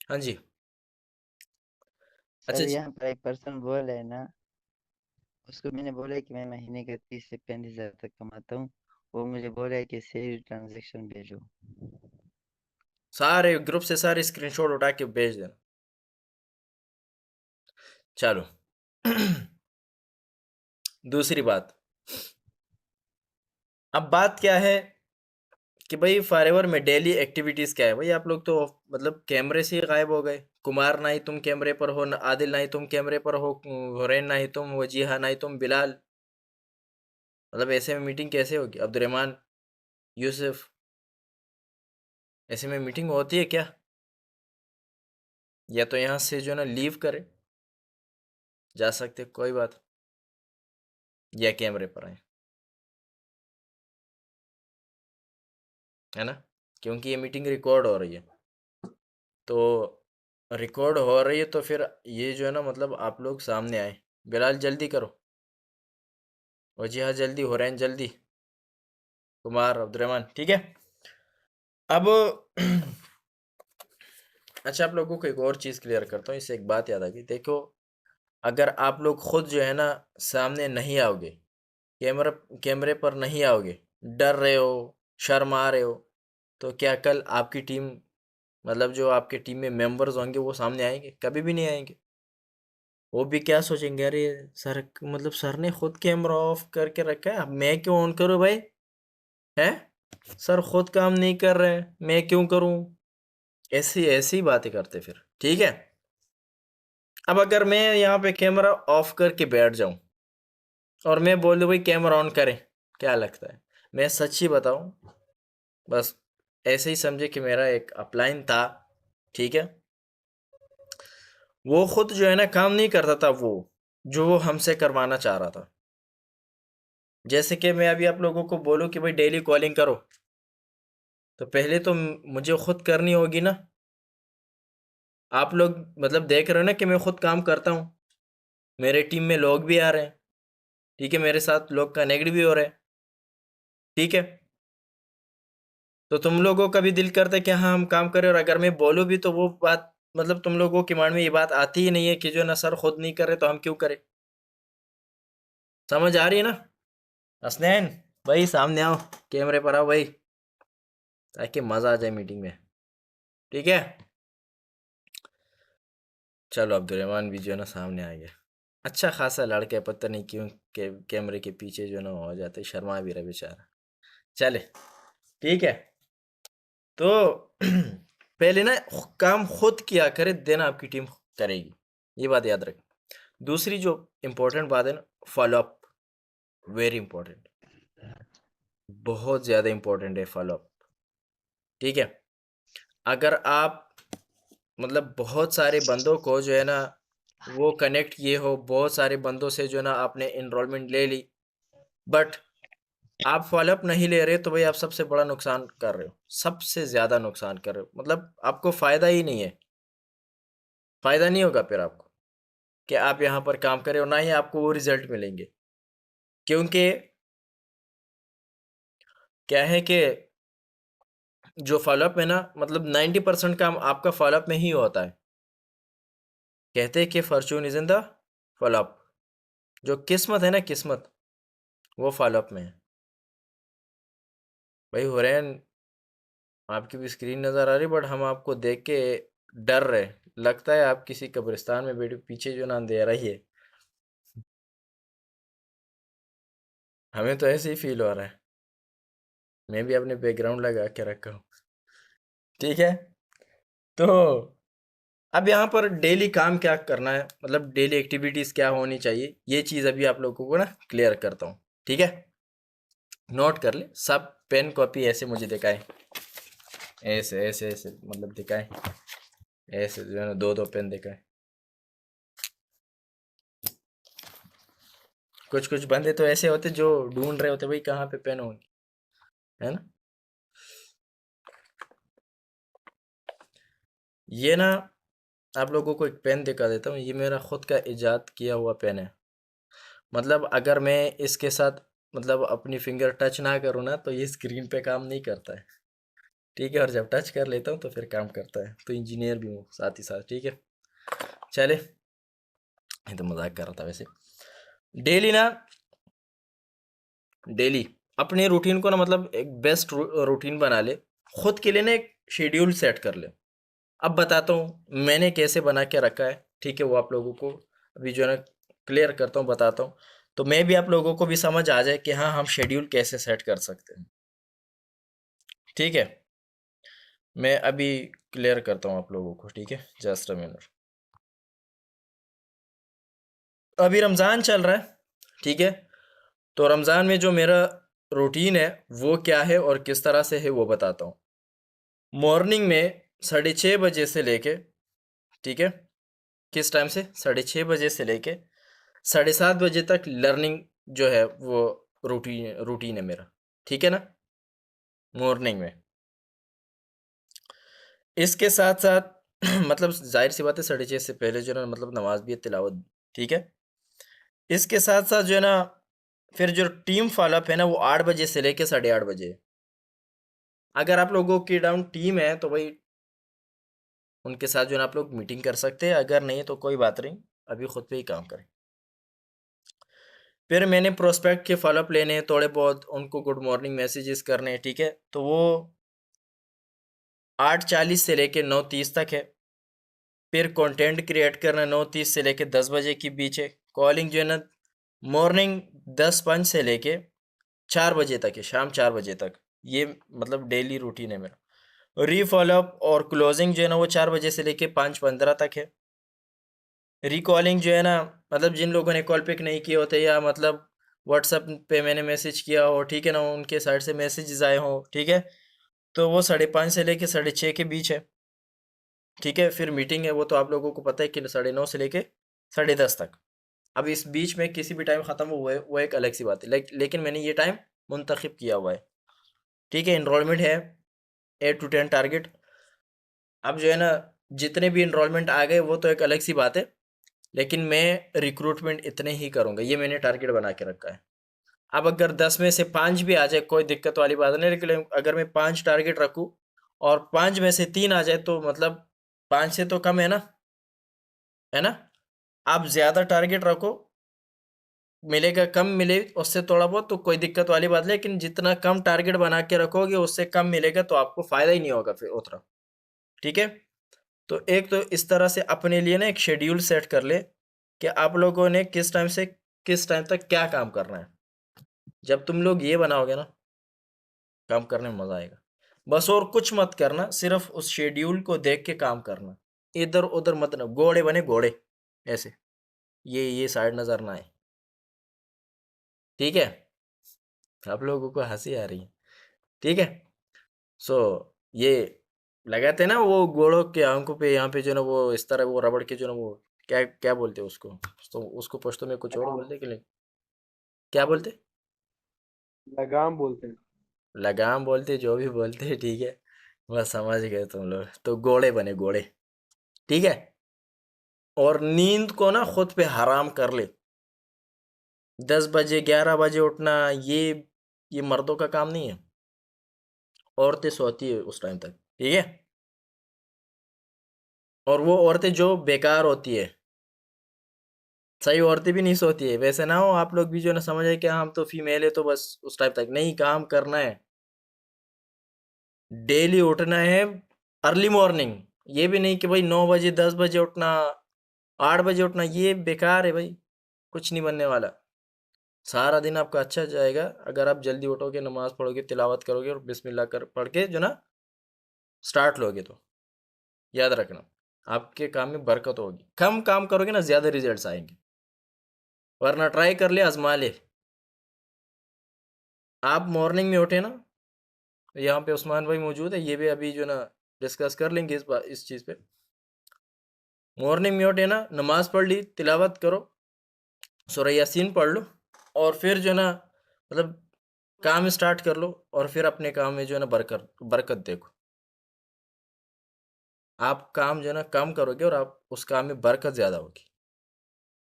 हाँ जी। अच्छा सर जी। यहाँ पर एक पर्सन बोल रहे हैं ना, उसको मैंने बोला कि मैं महीने का 30 से 35 हज़ार तक कमाता हूँ। वो मुझे बोल रहा है कि सही ट्रांजेक्शन भेजो। सारे ग्रुप से सारे स्क्रीनशॉट उठा के भेज देना। चलो। दूसरी बात, अब बात क्या है कि भाई फॉरएवर में डेली एक्टिविटीज क्या है। भाई आप लोग तो मतलब कैमरे से ही गायब हो गए। कुमार ना ही तुम कैमरे पर हो, आदिल ना ही तुम कैमरे पर हो, हुरैन ना ही तुम, वजीहा ना ही तुम, बिलाल। मतलब ऐसे में मीटिंग कैसे होगी? अब्दुलरहमान, यूसुफ, ऐसे में मीटिंग होती है क्या? या तो यहाँ से जो है ना लीव करे, जा सकते कोई बात, या कैमरे पर आए, है ना? क्योंकि ये मीटिंग रिकॉर्ड हो रही है, तो रिकॉर्ड हो रही है तो फिर ये जो है ना मतलब आप लोग सामने आए। बिलाल जल्दी करो, वजीहा जल्दी, हुरैन जल्दी, कुमार, अब्दुलरहमान, ठीक है। अब अच्छा, आप लोगों को एक और चीज़ क्लियर करता हूँ, इससे एक बात याद आ गई। देखो, अगर आप लोग खुद जो है ना सामने नहीं आओगे, कैमरा कैमरे पर नहीं आओगे, डर रहे हो, शर्मा रहे हो, तो क्या कल आपकी टीम, मतलब जो आपके टीम में मेंबर्स होंगे वो सामने आएंगे? कभी भी नहीं आएंगे। वो भी क्या सोचेंगे, अरे सर, मतलब सर ने खुद कैमरा ऑफ करके रखा है, अब मैं क्यों ऑन करूँ भाई? है, सर खुद काम नहीं कर रहे हैं, मैं क्यों करूँ? ऐसी ऐसी बातें करते फिर, ठीक है। अब अगर मैं यहाँ पे कैमरा ऑफ करके बैठ जाऊं और मैं बोल दूं भाई कैमरा ऑन करें, क्या लगता है? मैं सच ही बताऊं, बस ऐसे ही समझे कि मेरा एक अपलाइन था, ठीक है। वो खुद जो है ना काम नहीं करता था, वो जो वो हमसे करवाना चाह रहा था। जैसे कि मैं अभी आप लोगों को बोलूं कि भाई डेली कॉलिंग करो, तो पहले तो मुझे खुद करनी होगी ना। आप लोग मतलब देख रहे हो ना कि मैं खुद काम करता हूँ, मेरे टीम में लोग भी आ रहे हैं, ठीक है, मेरे साथ लोग कनेक्ट भी हो रहे हैं, ठीक है। तो तुम लोगों का भी दिल करता है कि हाँ हम काम करें, और अगर मैं बोलूँ भी तो वो बात, मतलब तुम लोगों के माइंड में ये बात आती ही नहीं है कि जो ना सर खुद नहीं कर रहे तो हम क्यों करें। समझ आ रही है ना? हसनैन भाई सामने आओ, कैमरे पर आओ भाई, ताकि मजा आ जाए मीटिंग में, ठीक है। चलो, अब्दुलरहमान भी जो है ना सामने आ गया। अच्छा खासा लड़का है, पता नहीं क्यों कैमरे के पीछे जो है ना हो जाते, शर्मा भी रहा बेचारा। चले, ठीक है। तो पहले ना काम खुद किया करे, देना आपकी टीम करेगी, ये बात याद रखें। दूसरी जो इम्पोर्टेंट बात है ना, फॉलो अप, वेरी इंपॉर्टेंट, बहुत ज़्यादा इंपॉर्टेंट है फॉलो अप, ठीक है। अगर आप मतलब बहुत सारे बंदों को जो है ना वो कनेक्ट किए हो, बहुत सारे बंदों से जो है ना आपने इनरोलमेंट ले ली, बट आप फॉलोअप नहीं ले रहे, तो भाई आप सबसे बड़ा नुकसान कर रहे हो, सबसे ज़्यादा नुकसान कर रहे हो। मतलब आपको फ़ायदा ही नहीं है, फ़ायदा नहीं होगा फिर आपको कि आप यहाँ पर काम करें, और ना ही आपको वो रिजल्ट मिलेंगे। क्योंकि क्या है कि जो फॉलोअप है ना, मतलब 90% काम आपका फॉलोअप में ही होता है। कहते हैं कि Fortune is in the follow up, जो किस्मत है ना, किस्मत वो फॉलोअप में है। भाई हुरैन, आपकी भी स्क्रीन नज़र आ रही, बट हम आपको देख के डर रहे, लगता है आप किसी कब्रिस्तान में बैठे, पीछे जो ना अंधेरा ही है। हमें तो ऐसे ही फील हो रहा है। मैं भी अपने बैकग्राउंड लगा के रखा हूँ, ठीक है। तो अब यहाँ पर डेली काम क्या करना है, मतलब डेली एक्टिविटीज़ क्या होनी चाहिए, ये चीज़ अभी आप लोगों को ना क्लियर करता हूँ, ठीक है। नोट कर ले सब, पेन कॉपी ऐसे मुझे दिखाए, ऐसे ऐसे ऐसे मतलब दिखाए, ऐसे जो है ना दो दो पेन दिखाए। कुछ कुछ बंदे तो ऐसे होते जो ढूंढ रहे होते भाई कहाँ पे पेन होंगे, है ना। ये ना आप लोगों को एक पेन दिखा देता हूँ, ये मेरा खुद का इजाद किया हुआ पेन है। मतलब अगर मैं इसके साथ मतलब अपनी फिंगर टच ना करूँ ना, तो ये स्क्रीन पे काम नहीं करता है। ठीक है, और जब टच कर लेता हूँ तो फिर काम करता है। तो इंजीनियर भी हूँ साथ ही साथ, ठीक है। चले, ये तो मजाक कर रहा था वैसे। डेली ना, डेली अपने रूटीन को ना मतलब एक बेस्ट रूटीन बना ले, खुद के लिए ना एक शेड्यूल सेट कर ले। अब बताता हूँ मैंने कैसे बना के रखा है, ठीक है, वो आप लोगों को अभी जो है ना क्लियर करता हूँ, बताता हूँ, तो मैं भी आप लोगों को भी समझ आ जाए कि हाँ हम शेड्यूल कैसे सेट कर सकते हैं। ठीक है, मैं अभी क्लियर करता हूँ आप लोगों को, ठीक है, जस्ट अ मिनट। अभी रमज़ान चल रहा है, ठीक है, तो रमज़ान में जो मेरा रूटीन है वो क्या है और किस तरह से है वो बताता हूँ। मॉर्निंग में 6:30 बजे से लेके, ठीक है, किस टाइम से 6:30 बजे से लेके 7:30 बजे तक लर्निंग जो है वो रूटीन रूटीन है मेरा, ठीक है ना, मॉर्निंग में। इसके साथ साथ मतलब जाहिर सी बात है 6:30 से पहले जो है ना मतलब नमाज भी है, तिलावत भी, ठीक है। इसके साथ साथ जो है ना फिर जो टीम फॉलोअप है ना वो 8 बजे से लेके 8:30 बजे है। अगर आप लोगों की डाउन टीम है तो भाई उनके साथ जो है ना आप लोग मीटिंग कर सकते हैं, अगर नहीं तो कोई बात नहीं, अभी खुद पे ही काम करें। फिर मैंने प्रोस्पेक्ट के फॉलोअप लेने हैं थोड़े बहुत, उनको गुड मॉर्निंग मैसेजेस करने हैं, ठीक है, तो वो 8:40 से लेके 9:30 तक है। फिर कंटेंट क्रिएट करना 9:30 से लेके 10 बजे के बीच है। कॉलिंग जो है ना मॉर्निंग 10:05 से लेके 4 बजे तक है, शाम 4 बजे तक। ये मतलब डेली रूटीन है मेरा। रीफॉलोअप और क्लोजिंग जो है ना वो 4 बजे से लेके 5:15 तक है। रिकॉलिंग जो है ना मतलब जिन लोगों ने कॉल पिक नहीं किए होते या मतलब व्हाट्सएप पे मैंने मैसेज किया हो, ठीक है ना, उनके साइड से मैसेजेस आए हो, ठीक है, तो वो 5:30 से लेके 6:30 के बीच है, ठीक है। फिर मीटिंग है, वो तो आप लोगों को पता है कि 9:30 से लेके 10:30 तक। अब इस बीच में किसी भी टाइम ख़त्म हुआ है वो एक अलग सी बात है, लेकिन मैंने ये टाइम मुंतखब किया हुआ है, ठीक है। इनरोलमेंट है 8 to 10 टारगेट। अब जो है ना जितने भी इनरोलमेंट आ गए वो तो एक अलग सी बात है, लेकिन मैं रिक्रूटमेंट इतने ही करूँगा, ये मैंने टारगेट बना के रखा है। अब अगर 10 में से 5 भी आ जाए कोई दिक्कत वाली बात नहीं, लेकिन अगर मैं 5 टारगेट रखूँ और 5 में से 3 आ जाए तो मतलब 5 से तो कम है ना, है ना। आप ज़्यादा टारगेट रखो, मिलेगा कम मिले उससे थोड़ा बहुत तो कोई दिक्कत वाली बात नहीं, लेकिन जितना कम टारगेट बना के रखोगे उससे कम मिलेगा तो आपको फ़ायदा ही नहीं होगा फिर उतना, ठीक है। तो एक तो इस तरह से अपने लिए ना एक शेड्यूल सेट कर ले कि आप लोगों ने किस टाइम से किस टाइम तक क्या काम करना है। जब तुम लोग ये बनाओगे ना काम करने में मज़ा आएगा। बस और कुछ मत करना, सिर्फ उस शेड्यूल को देख के काम करना, इधर उधर मत ना, घोड़े बने घोड़े ऐसे, ये साइड नज़र ना आए, ठीक है। आप लोगों को हंसी आ रही है, ठीक है। सो ये लगाते ना वो घोड़ों के आंखों पे, यहाँ पे जो ना वो इस तरह वो रबड़ के जो ना वो क्या क्या बोलते हैं उसको, तो उसको पश्तो में कुछ और लगाम। बोलते हैं कि नहीं, क्या बोलते, लगाम बोलते हैं। लगाम बोलते, जो भी बोलते हैं, ठीक है, बस समझ गए तुम लोग। तो घोड़े बने घोड़े, ठीक है। और नींद को ना खुद पे हराम कर ले। 10 बजे 11 बजे उठना ये मर्दों का काम नहीं है, औरतें सोती है उस टाइम तक, ठीक है। और वो औरतें जो बेकार होती है, सही औरतें भी नहीं सोती है, वैसे ना हो आप लोग भी जो ना समझे कि हम तो फीमेल है तो बस उस टाइम तक नहीं, काम करना है, डेली उठना है अर्ली मॉर्निंग। ये भी नहीं कि भाई 9 बजे 10 बजे उठना, 8 बजे उठना, ये बेकार है भाई, कुछ नहीं बनने वाला। सारा दिन आपका अच्छा जाएगा अगर आप जल्दी उठोगे, नमाज पढ़ोगे, तिलावत करोगे और बिस्मिल्लाह कर पढ़ के जो ना स्टार्ट लोगे, तो याद रखना आपके काम में बरकत होगी। कम काम करोगे ना ज़्यादा रिजल्ट्स आएंगे, वरना ट्राई कर ले, आजमा ले। आप मॉर्निंग में उठे ना, यहाँ पे उस्मान भाई मौजूद है, ये भी अभी जो ना डिस्कस कर लेंगे इस चीज़ पे। मॉर्निंग में उठे ना, नमाज पढ़ ली, तिलावत करो, सूरह यासीन पढ़ लो, और फिर जो ना मतलब काम स्टार्ट कर लो, और फिर अपने काम में जो है ना बरकत बरकत देखो। आप काम जो है ना कम करोगे और आप उस काम में बरकत ज़्यादा होगी,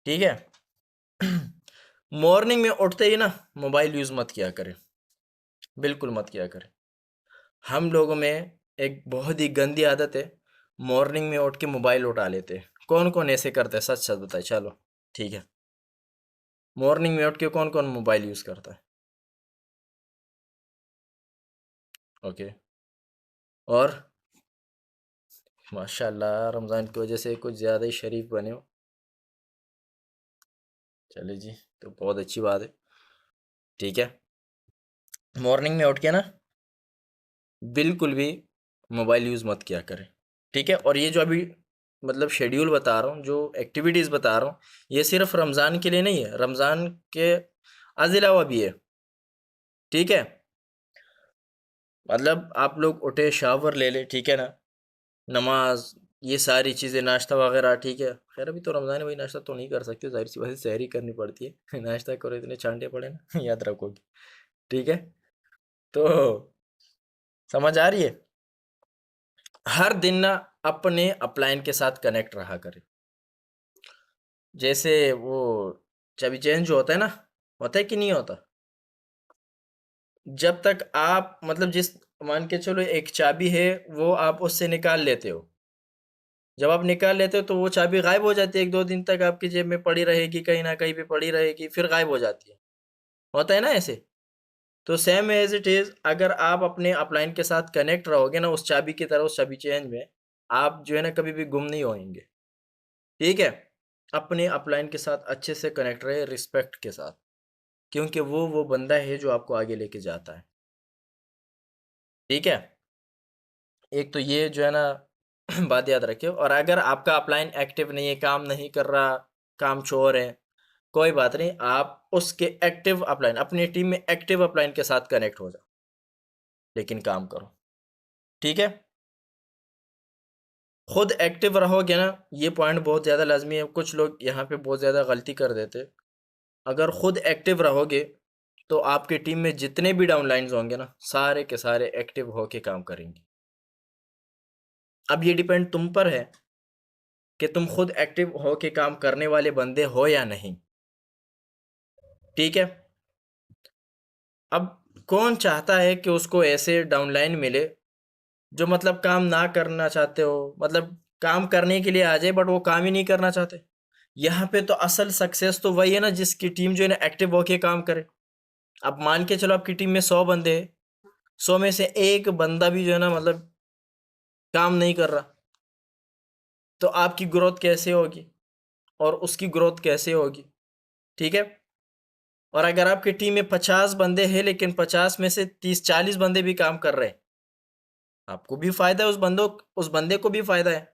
ठीक है। मॉर्निंग में उठते ही ना मोबाइल यूज़ मत किया करें, बिल्कुल मत किया करें। हम लोगों में एक बहुत ही गंदी आदत है, मॉर्निंग में उठ के मोबाइल उठा लेते हैं। कौन कौन ऐसे करता है, सच सच बताए। चलो ठीक है, मॉर्निंग में उठ के कौन कौन मोबाइल यूज़ करता है? ओके। और माशाल्लाह रमज़ान की वजह से कुछ ज़्यादा ही शरीफ बने हो। चलिए जी, तो बहुत अच्छी बात है। ठीक है, मॉर्निंग में उठ के ना बिल्कुल भी मोबाइल यूज़ मत किया करें। ठीक है, और ये जो अभी मतलब शेड्यूल बता रहा हूँ, जो एक्टिविटीज़ बता रहा हूँ, ये सिर्फ रमज़ान के लिए नहीं है, रमज़ान के अलावा भी है। ठीक है, मतलब आप लोग उठे, शावर ले ले, ठीक है ना, नमाज, ये सारी चीज़ें, नाश्ता वगैरह, ठीक है। खैर अभी तो रमज़ान है भाई, नाश्ता तो नहीं कर सकते, ज़ाहिर सी बात है, सहरी करनी पड़ती है। नाश्ता करो, इतने चांटे पड़े ना, याद रखोगे। ठीक है, तो समझ आ रही है? हर दिन ना अपने अपलाइन के साथ कनेक्ट रहा करें। जैसे वो चाबी चेंज जो होता है ना, होता है कि नहीं होता? जब तक आप मतलब जिस मान के चलो एक चाबी है, वो आप उससे निकाल लेते हो। जब आप निकाल लेते हो तो वो चाबी गायब हो जाती है, 1-2 दिन तक आपकी जेब में पड़ी रहेगी, कहीं ना कहीं पे पड़ी रहेगी, फिर गायब हो जाती है। होता है ना ऐसे? तो सेम एज इट इज, अगर आप अपने अपलाइन के साथ कनेक्ट रहोगे ना उस चाबी की तरह, उस चाबी चेंज में, आप जो है ना कभी भी गुम नहीं होंगे। ठीक है, अपने अपलाइन के साथ अच्छे से कनेक्ट रहे, रिस्पेक्ट के साथ, क्योंकि वो बंदा है जो आपको आगे लेके जाता है। ठीक है, एक तो ये जो है ना बात याद रखियो। और अगर आपका अपलाइन एक्टिव नहीं है, काम नहीं कर रहा, काम चोर है, कोई बात नहीं, आप उसके एक्टिव अपलाइन, अपनी टीम में एक्टिव अपलाइन के साथ कनेक्ट हो जाओ, लेकिन काम करो। ठीक है, खुद एक्टिव रहोगे ना, ये पॉइंट बहुत ज़्यादा लाजमी है। कुछ लोग यहाँ पे बहुत ज़्यादा गलती कर देते। अगर खुद एक्टिव रहोगे तो आपकी टीम में जितने भी डाउनलाइंस होंगे ना, सारे के सारे एक्टिव होके काम करेंगे। अब ये डिपेंड तुम पर है कि तुम खुद एक्टिव होके काम करने वाले बंदे हो या नहीं। ठीक है, अब कौन चाहता है कि उसको ऐसे डाउनलाइन मिले जो मतलब काम ना करना चाहते हो, मतलब काम करने के लिए आ जाए बट वो काम ही नहीं करना चाहते। यहाँ पे तो असल सक्सेस तो वही है ना जिसकी टीम जो है ना एक्टिव होके काम करे। अब मान के चलो आपकी टीम में 100 बंदे हैं, 100 में से एक बंदा भी जो है ना मतलब काम नहीं कर रहा, तो आपकी ग्रोथ कैसे होगी और उसकी ग्रोथ कैसे होगी? ठीक है, और अगर आपकी टीम में 50 बंदे हैं लेकिन 50 में से 30-40 बंदे भी काम कर रहे हैं, आपको भी फायदा है, उस बंदे को भी फायदा है।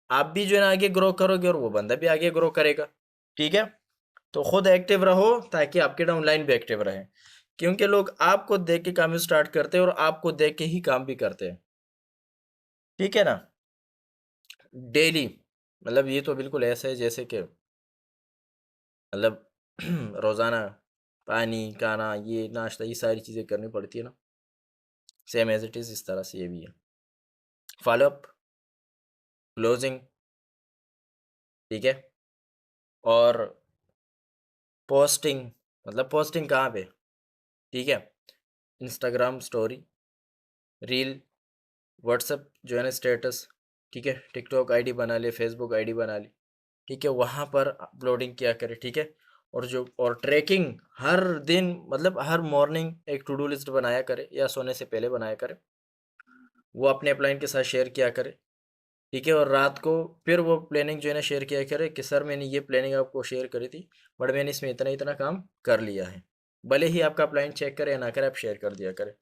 आप भी जो है ना आगे ग्रो करोगे और वो बंदा भी आगे ग्रो करेगा। ठीक है, तो खुद एक्टिव रहो ताकि आपके डाउनलाइन भी एक्टिव रहे, क्योंकि लोग आपको देख के काम स्टार्ट करते हैं और आपको देख के ही काम भी करते हैं। ठीक है ना, डेली, मतलब ये तो बिल्कुल ऐसा है जैसे कि मतलब रोज़ाना पानी, खाना, ये नाश्ता, ये सारी चीज़ें करनी पड़ती है ना, सेम एज इट इज़ इस तरह से ये भी है। फॉलो अप, क्लोजिंग, ठीक है, और पोस्टिंग, मतलब पोस्टिंग कहाँ पे? ठीक है, इंस्टाग्राम स्टोरी, रील, व्हाट्सएप जो है ना स्टेटस, ठीक है, टिकटॉक आईडी बना ले, फेसबुक आईडी बना ली, ठीक है, वहाँ पर अपलोडिंग किया करे। ठीक है, और ट्रैकिंग हर दिन, मतलब हर मॉर्निंग एक टू डू लिस्ट बनाया करे या सोने से पहले बनाया करे, वो अपने अपलाइन के साथ शेयर किया करे। ठीक है, और रात को फिर वो प्लानिंग जो है ना शेयर किया करे कि सर मैंने ये प्लानिंग आपको शेयर करी थी, बट मैंने इसमें इतना इतना काम कर लिया है। भले ही आपका अपलाइन चेक करे या ना करे, आप शेयर कर दिया करे।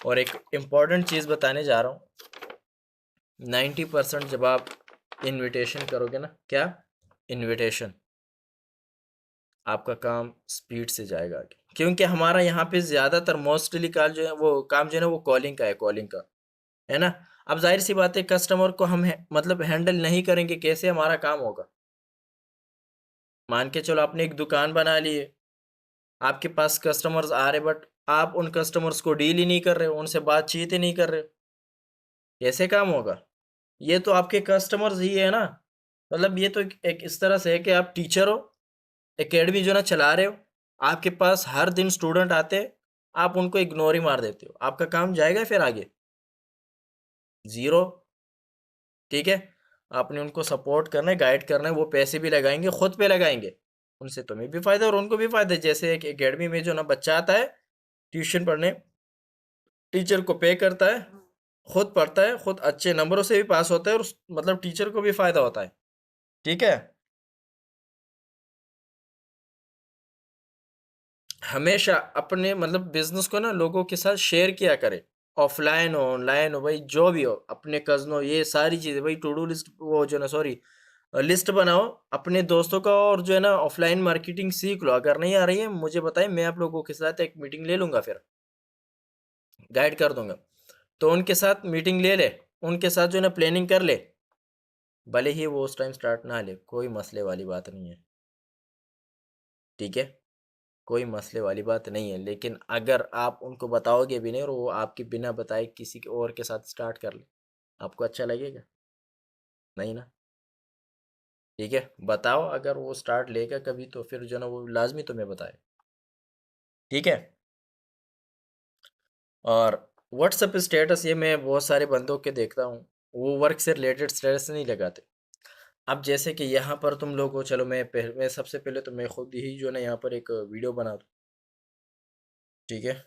और एक इम्पॉर्टेंट चीज़ बताने जा रहा हूँ, 90% जब आप इनविटेशन करोगे ना, क्या इनविटेशन, आपका काम स्पीड से जाएगा आगे, क्योंकि हमारा यहाँ पे ज़्यादातर मोस्टली कॉल जो है वो काम जो है ना वो कॉलिंग का है, कॉलिंग का है ना। अब जाहिर सी बात है कस्टमर को हम मतलब हैंडल नहीं करेंगे, कैसे हमारा काम होगा? मान के चलो आपने एक दुकान बना ली है, आपके पास कस्टमर्स आ रहे, बट आप उन कस्टमर्स को डील ही नहीं कर रहे हो, उनसे बातचीत ही नहीं कर रहे हो, कैसे काम होगा? ये तो आपके कस्टमर्स ही है ना। मतलब ये तो एक इस तरह से है कि आप टीचर हो, एकेडमी जो ना चला रहे हो, आपके पास हर दिन स्टूडेंट आते हैं, आप उनको इग्नोर ही मार देते हो, आपका काम जाएगा फिर आगे? ज़ीरो। ठीक है, आपने उनको सपोर्ट करना है, गाइड करना है, वो पैसे भी लगाएंगे, खुद पे लगाएंगे, उनसे तुम्हें भी फायदा और उनको भी फायदा। जैसे एक एकेडमी में जो ना बच्चा आता है ट्यूशन पढ़ने, टीचर को पे करता है, खुद पढ़ता है, खुद अच्छे नंबरों से भी पास होता है और मतलब टीचर को भी फायदा होता है। ठीक है, हमेशा अपने मतलब बिजनेस को ना लोगों के साथ शेयर किया करे, ऑफलाइन हो ऑनलाइन हो भाई, जो भी हो, अपने कजनों, ये सारी चीजें भाई, टू डू लिस्ट, वो जो ना सॉरी लिस्ट बनाओ अपने दोस्तों का, और जो है ना ऑफलाइन मार्केटिंग सीख लो। अगर नहीं आ रही है मुझे बताएं, मैं आप लोगों के साथ एक मीटिंग ले लूंगा, फिर गाइड कर दूंगा। तो उनके साथ मीटिंग ले ले, उनके साथ जो है ना प्लानिंग कर ले, भले ही वो उस टाइम स्टार्ट ना ले, कोई मसले वाली बात नहीं है। ठीक है, कोई मसले वाली बात नहीं है, लेकिन अगर आप उनको बताओगे भी नहीं और वो आपके बिना बताए किसी के और के साथ स्टार्ट कर ले, आपको अच्छा लगेगा? नहीं ना। ठीक है, बताओ, अगर वो स्टार्ट लेगा कभी तो फिर जो ना वो लाजमी तुम्हें बताए। ठीक है, और व्हाट्सएप स्टेटस, ये मैं बहुत सारे बंदों के देखता हूँ, वो वर्क से रिलेटेड स्टेटस नहीं लगाते। अब जैसे कि यहाँ पर तुम लोग हो, चलो मैं सबसे पहले तो मैं खुद ही जो ना यहाँ पर एक वीडियो बना दूँ। ठीक है,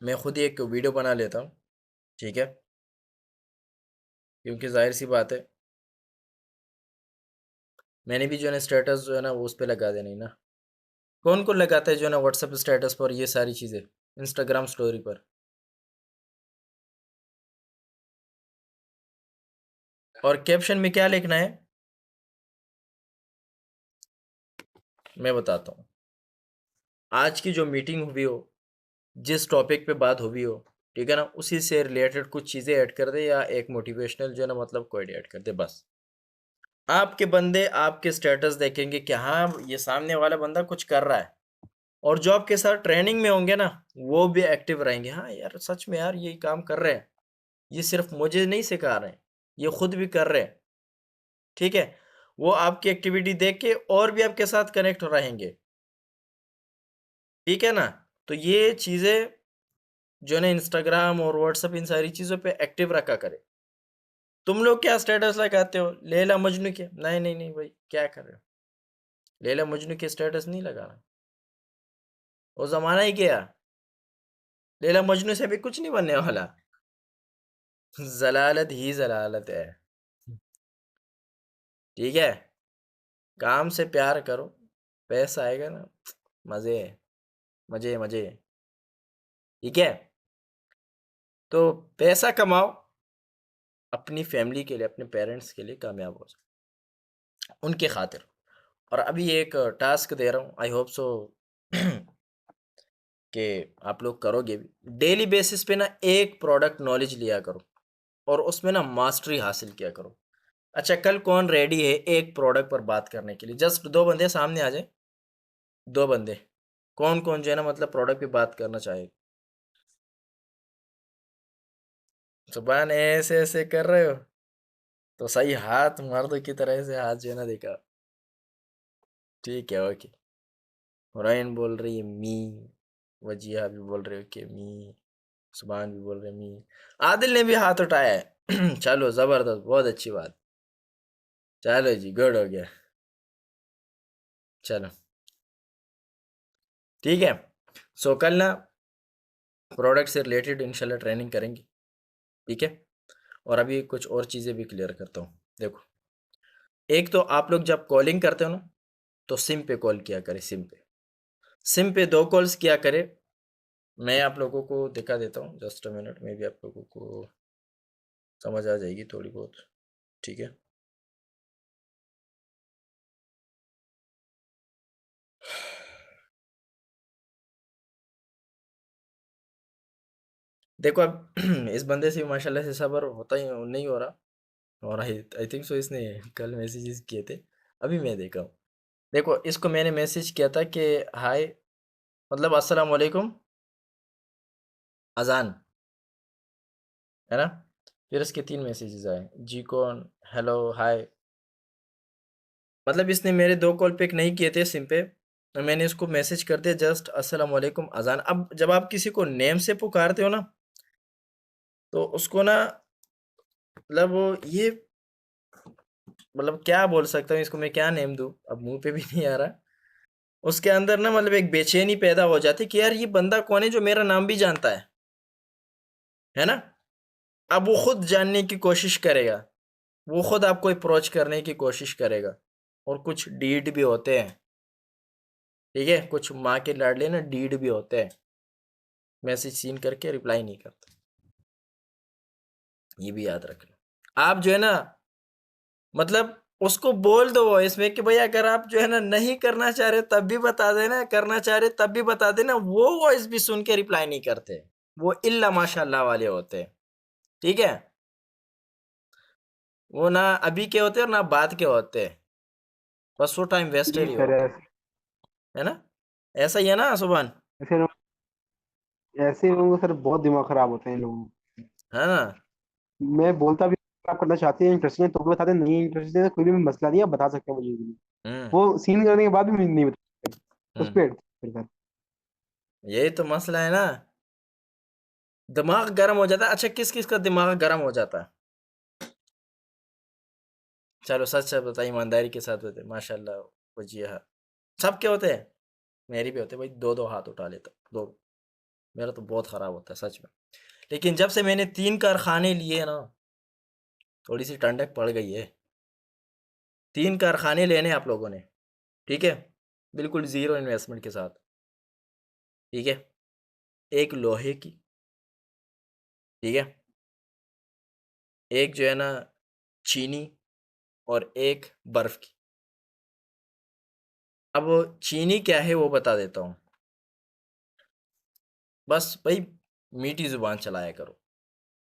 मैं खुद ही एक वीडियो बना लेता हूँ। ठीक है, क्योंकि जाहिर सी बात है, मैंने भी जो है ना स्टेटस जो है ना वो उस पे लगा देनी ना। कौन कौन लगाता है जो है ना व्हाट्सएप स्टेटस पर ये सारी चीज़ें, इंस्टाग्राम स्टोरी पर? और कैप्शन में क्या लिखना है मैं बताता हूँ। आज की जो मीटिंग हुई हो, जिस टॉपिक पे बात हुई हो, ठीक है ना, उसी से रिलेटेड कुछ चीज़ें ऐड कर दे, या एक मोटिवेशनल जो है ना मतलब कोई ऐड कर दे, बस। आपके बंदे आपके स्टेटस देखेंगे कि हाँ ये सामने वाला बंदा कुछ कर रहा है, और जो आपके साथ ट्रेनिंग में होंगे ना वो भी एक्टिव रहेंगे, हाँ यार सच में यार ये काम कर रहे हैं, ये सिर्फ मुझे नहीं सिखा रहे हैं, ये खुद भी कर रहे हैं। ठीक है, वो आपकी एक्टिविटी देख के और भी आपके साथ कनेक्ट रहेंगे। ठीक है ना, तो ये चीज़ें जो है ना इंस्टाग्राम और व्हाट्सएप इन सारी चीज़ों पे एक्टिव रखा करे। तुम लोग क्या स्टेटस लगाते हो लैला मजनू के? नहीं नहीं नहीं भाई, क्या कर रहे हो? लैला मजनू के स्टेटस नहीं लगाना, वो जमाना ही गया। लैला मजनू से भी कुछ नहीं बनने वाला, जलालत ही जलालत है। ठीक है, काम से प्यार करो, पैसा आएगा ना, मजे मजे मजे। ठीक है, तो पैसा कमाओ, अपनी फैमिली के लिए, अपने पेरेंट्स के लिए कामयाब हो जाओ, उनके खातिर। और अभी एक टास्क दे रहा हूँ, आई होप सो कि आप लोग करोगे भी। डेली बेसिस पे ना एक प्रोडक्ट नॉलेज लिया करो और उसमें ना मास्टरी हासिल किया करो। अच्छा, कल कौन रेडी है एक प्रोडक्ट पर बात करने के लिए? जस्ट दो बंदे सामने आ जाए, दो बंदे, कौन कौन जो है ना मतलब प्रोडक्ट पे बात करना चाहेगा? जुबान ऐसे ऐसे कर रहे हो तो सही हाथ मर्द की तरह से हाथ जो है ना देखा। ठीक है, ओके। हुरैन बोल रही है मी, वजिया भी बोल रहे हो कि मी, सुभान भी बोल रहे हैं मी, आदिल ने भी हाथ उठाया है। चलो जबरदस्त, बहुत अच्छी बात। चलो जी, गुड हो गया। चलो ठीक है, सो कल ना प्रोडक्ट से रिलेटेड इंशाल्लाह ट्रेनिंग करेंगे। ठीक है, और अभी कुछ और चीज़ें भी क्लियर करता हूँ। देखो, एक तो आप लोग जब कॉलिंग करते हो ना तो सिम पे कॉल किया करें, सिम पे, सिम पे 2 कॉल्स किया करें। मैं आप लोगों को दिखा देता हूँ, जस्ट अ मिनट में भी आप लोगों को समझ आ जाएगी थोड़ी बहुत। ठीक है, देखो अब इस बंदे से माशाल्लाह से सबर होता ही नहीं हो रहा, और आई आई थिंक सो इसने कल मैसेजेस किए थे, अभी मैं देखा हूँ। देखो, इसको मैंने मैसेज किया था कि हाय, मतलब अस्सलाम वालेकुम, अजान, है ना। फिर इसके 3 मैसेजेस आए, जी कौन, हेलो, हाय। मतलब इसने मेरे 2 कॉल पिक नहीं किए थे सिम पे, तो मैंने इसको मैसेज कर दिया जस्ट अस्सलाम वालेकुम अजान। अब जब आप किसी को नेम से पुकारते हो ना, तो उसको ना मतलब वो ये मतलब क्या बोल सकता हूँ इसको, मैं क्या नेम दूँ, अब मुंह पे भी नहीं आ रहा। उसके अंदर ना मतलब एक बेचैनी पैदा हो जाती कि यार ये बंदा कौन है जो मेरा नाम भी जानता है ना। अब वो खुद जानने की कोशिश करेगा, वो खुद आपको अप्रोच करने की कोशिश करेगा, और कुछ डीड भी होते हैं, ठीक है, कुछ माँ के लाडले ना डीड भी होते हैं, मैसेज सीन करके रिप्लाई नहीं करते, ये भी याद रखना। आप जो है ना मतलब उसको बोल दो वॉइस में कि भाई अगर आप जो है ना नहीं करना चाह रहे तब भी बता देना, करना चाह रहे तब भी बता देना। वो वॉइस भी सुन के रिप्लाई नहीं करते, वो इल्ला माशाल्लाह वाले होते हैं, ठीक है। वो ना अभी के होते हैं और ना बाद के होते हैं, बस वो टाइम वेस्टर जी ही सर, होते हैं, है ना। ऐसा ही है ना सुभान, ऐसे ऐसे लोगों का सर बहुत दिमाग खराब होते हैं लोग। है ना। मैं बोलता भी आप करना चाहते हैं, इंटरेस्टेड है तो भी बताते हैं, नहीं इंटरेस्टेड है कोई भी मसला नहीं, आप बता सकते हैं मुझे भी। हम्म वो सीन करने के बाद भी मुझे नहीं बताते उस हम्म पे फिर सर। यही तो मसला है ना, दिमाग गर्म हो जाता है। अच्छा किस किस का दिमाग गर्म हो जाता है, चलो सच सच बताइए, ईमानदारी के साथ बताइए, माशाल्लाह वजीहा। सब के होते हैं, मेरी भी होते हैं भाई, 2-2 हाथ उठा लेता दो, मेरा तो बहुत खराब होता है सच में। लेकिन जब से मैंने 3 कारखाने लिए ना, थोड़ी सी ठंडक पड़ गई है। 3 कारखाने लेने आप लोगों ने, ठीक है, बिल्कुल ज़ीरो इन्वेस्टमेंट के साथ, ठीक है। एक लोहे की, ठीक है, एक जो है ना चीनी, और एक बर्फ़ की। अब चीनी क्या है वो बता देता हूँ, बस भाई मीठी ज़ुबान चलाया करो,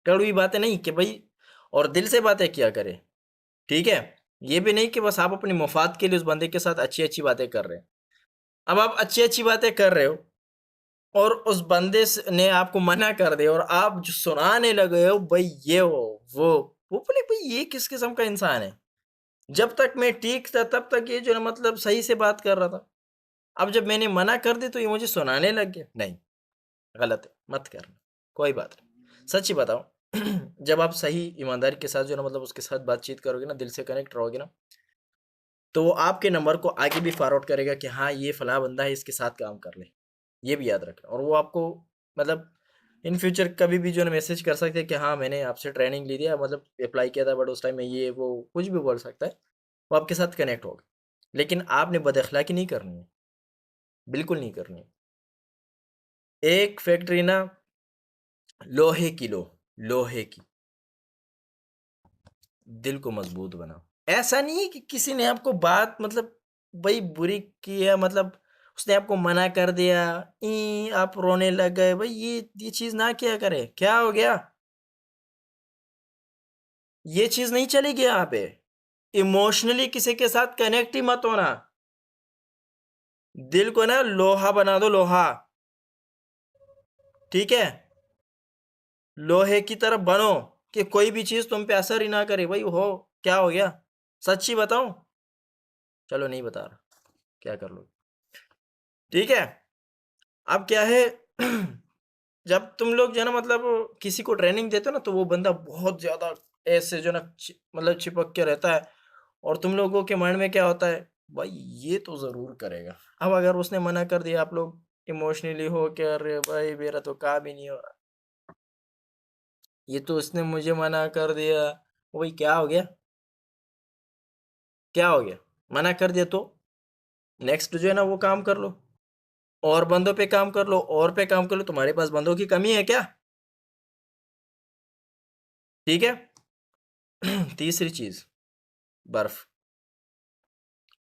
कड़वी बातें नहीं कि भाई, और दिल से बातें किया करें, ठीक है। ये भी नहीं कि बस आप अपने मुफाद के लिए उस बंदे के साथ अच्छी-अच्छी बातें कर रहे हैं। अब आप अच्छी-अच्छी बातें कर रहे हो और उस बंदे ने आपको मना कर दिया और आप जो सुनाने लगे हो भाई ये वो बोले भाई ये किस किस्म का इंसान है। जब तक मैं ठीक था तब तक ये जो है मतलब सही से बात कर रहा था, अब जब मैंने मना कर दी तो ये मुझे सुनाने लग गया। नहीं, गलत है, मत करना, कोई बात नहीं। सच ही बताओ जब आप सही ईमानदारी के साथ जो है ना मतलब उसके साथ बातचीत करोगे ना, दिल से कनेक्ट रहोगे ना, तो वो आपके नंबर को आगे भी फॉरवर्ड करेगा कि हाँ ये फलां बंदा है, इसके साथ काम कर ले। ये भी याद रखना, और वो आपको मतलब इन फ्यूचर कभी भी जो है मैसेज कर सकते हैं कि हाँ मैंने आपसे ट्रेनिंग ली थी या मतलब अप्लाई किया था बट उस टाइम में ये वो कुछ भी बोल सकता है, वो आपके साथ कनेक्ट होगा। लेकिन आपने बदअखलाकी नहीं करनी है, बिल्कुल नहीं करनी है। एक फैक्ट्री ना लोहे की लोहे की, दिल को मजबूत बनाओ। ऐसा नहीं है कि किसी ने आपको बात मतलब भाई बुरी की है, मतलब उसने आपको मना कर दिया, आप रोने लग गए, भाई ये चीज ना किया करे, क्या हो गया, ये चीज नहीं चलेगी यहाँ पे। इमोशनली किसी के साथ कनेक्ट ही मत होना, दिल को ना लोहा बना दो, लोहा, ठीक है, लोहे की तरफ बनो कि कोई भी चीज तुम पे असर ही ना करे। भाई हो क्या हो गया, सच्ची बताऊं, चलो नहीं बता रहा, क्या कर लो, ठीक है। अब क्या है जब तुम लोग जो है ना मतलब किसी को ट्रेनिंग देते हो ना, तो वो बंदा बहुत ज्यादा ऐसे जो ना मतलब चिपक के रहता है, और तुम लोगों के माइंड में क्या होता है, भाई ये तो जरूर करेगा। अब अगर उसने मना कर दिया, आप लोग इमोशनली हो के अरे भाई मेरा तो काम ही नहीं हो रहा, ये तो उसने मुझे मना कर दिया, भाई क्या हो गया, क्या हो गया, मना कर दिया तो नेक्स्ट जो है ना वो काम कर लो, और बंदों पे काम कर लो, और पे काम कर लो, तुम्हारे पास बंदों की कमी है क्या, ठीक है। तीसरी चीज, बर्फ,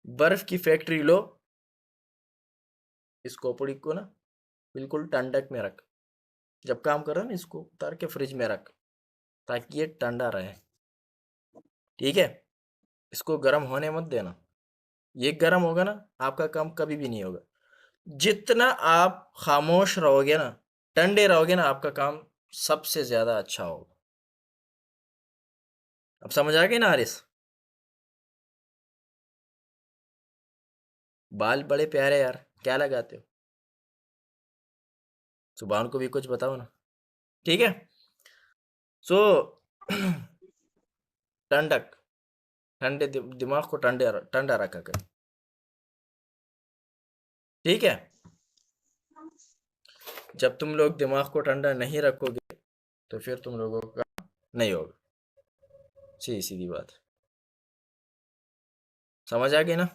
बर्फ की फैक्ट्री लो, इस खोपड़ी को ना बिल्कुल ठंडक में रख, जब काम कर रहा है ना इसको उतार के फ्रिज में रख, ताकि ये ठंडा रहे, ठीक है। इसको गर्म होने मत देना, ये गर्म होगा ना आपका काम कभी भी नहीं होगा। जितना आप खामोश रहोगे ना ठंडे रहोगे ना, आपका काम सबसे ज्यादा अच्छा होगा। अब समझ आ गई ना हारिस? बाल बड़े प्यारे यार, क्या लगाते हो? सुभान को भी कुछ बताओ ना, ठीक है? सो ठंडक, ठंडे दिमाग को ठंडा रखा कर, ठीक है? जब तुम लोग दिमाग को ठंडा नहीं रखोगे तो फिर तुम लोगों का नहीं होगा। सीधी सीधी बात, समझ आ गई ना?